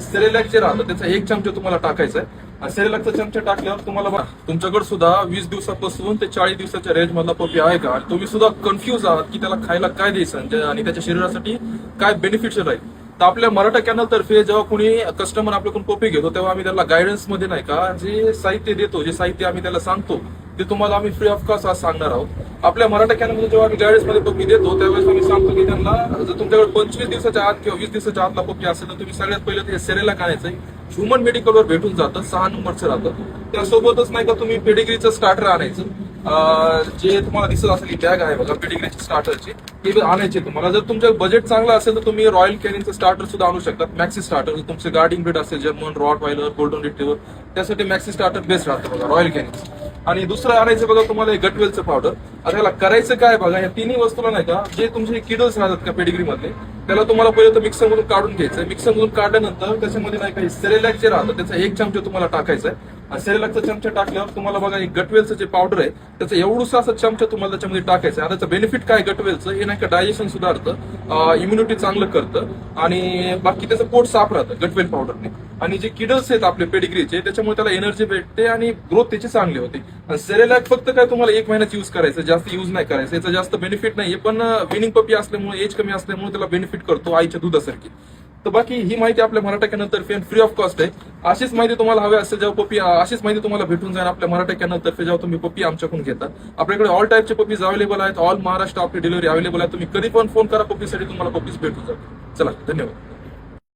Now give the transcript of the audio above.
Cerelac जे राहतं त्याचा 1 चमचा तुम्हाला टाकायचा आहे. आणि सेरेलॅकचा चमचा टाकल्यावर तुम्हाला बघा तुमच्याकडे सुद्धा 20 दिवसापासून ते 40 दिवसाच्या रेंज मधला पपी आहे का, आणि तुम्ही सुद्धा कन्फ्युज आहात की त्याला खायला काय द्यायचं आणि त्याच्या शरीरासाठी काय बेनिफिशियल आहे. तर आपल्या मराठा कॅनल तर्फे जेव्हा कोणी कस्टमर आपल्याकडून पपी घेतो तेव्हा आम्ही त्याला गायडन्स मध्ये नाही का जे साहित्य देतो, जे साहित्य आम्ही त्याला सांगतो ते तुम्हाला आम्ही फ्री ऑफ कॉस्ट आज सांगणार आहोत. आपल्या मराठा कॅनलमध्ये जेव्हा आम्ही गायडन्स मध्ये पपी देतो त्यावेळेस आम्ही सांगतो की त्यांना जर तुमच्याकडे 25 दिवसाच्या आत किंवा 20 दिवसाच्या आतला पपी असेल तर तुम्ही सगळ्यात पहिले ते सेरेलॅक आणायचं. ह्युमन मेडिकलवर भेटून जातं, 6 नंबरचं राहतं. त्यासोबतच नाही का तुम्ही पेडिग्रीचं स्टार्टर आणायचं. जे तुम्हाला दिसत असेल की बॅग आहे बघा पेडिग्रीची स्टार्टरची, ते आणायचे तुम्हाला. जर तुमचं बजेट चांगलं असेल तर तुम्ही रॉयल कॅनिनचं स्टार्टर सुद्धा आणू शकतात. मॅक्सी स्टार्टर जर तुमचे गार्डिंग ब्रीड असेल जर्मन, रॉटवायलर, गोल्डन रिट्रीव्हर, त्यासाठी मॅक्सी स्टार्टर बेस्ट राहतं बघा रॉयल कॅनिन. आणि दुसरं आणायचं बघा तुम्हाला गटवेलचं पावडर. आता ह्याला करायचं काय बघा, या तिन्ही वस्तूला नाही का जे तुमचे किडल्स राहतात का पेडिग्री मधले त्याला तुम्हाला पहिले तर मिक्सर मधून काढून घ्यायचं. मिक्सर मधून काढल्यानंतर त्याच्यामध्ये नाही का सेरेलॅक जे राहतं त्याचा 1 चमचा तुम्हाला टाकायचा आहे. आणि सेरेलॅकचा चमचा टाकल्यावर तुम्हाला बघा एक गटवेलचं जे पावडर आहे त्याचं एवढंसं असं चमचा तुम्हाला त्याच्यामध्ये टाकायचं आहे. त्याचं बेनिफिट काय गटवेलचं, हे नाही का डायजेशन सुधारतं, इम्युनिटी चांगलं करतं आणि बाकी त्याचं पोट साफ राहतं गटवेल पावडरने. आणि जे किडल्स आहेत आपले पेडिग्रीचे त्याच्यामुळे त्याला एनर्जी भेटते आणि ग्रोथ त्याची चांगली होते. आणि सेरेलॅक फक्त काय तुम्हाला 1 महिन्यात यूज करायचं, जास्त यूज नाही करायचं. याचा जास्त बेनिफिट नाहीये, पण विनिंग पपी असल्यामुळे एज कमी असल्यामुळे त्याला बेनिफिट करतो आईच्या दुधासारखी. तर बाकी ही माहिती आपल्या मराठा कॅनल तर्फे फ्री ऑफ कॉस्ट आहे. अशीच माहिती तुम्हाला हवी असेल जेव्हा पपी, अशीच माहिती तुम्हाला भेटून जाईल आपल्या मराठा कॅनल तर्फे जेव्हा तुम्ही पपी आमच्याकडून घेता. आपल्याकडे ऑल टाईपचे पपीज अवेलेबल आहेत. ऑल महाराष्ट्र आपली डिलिव्हरी अवेलेबल आहे. तुम्ही कधी पण फोन करा पपीसाठी, तुम्हाला पपीज भेटून जातील. चला, धन्यवाद.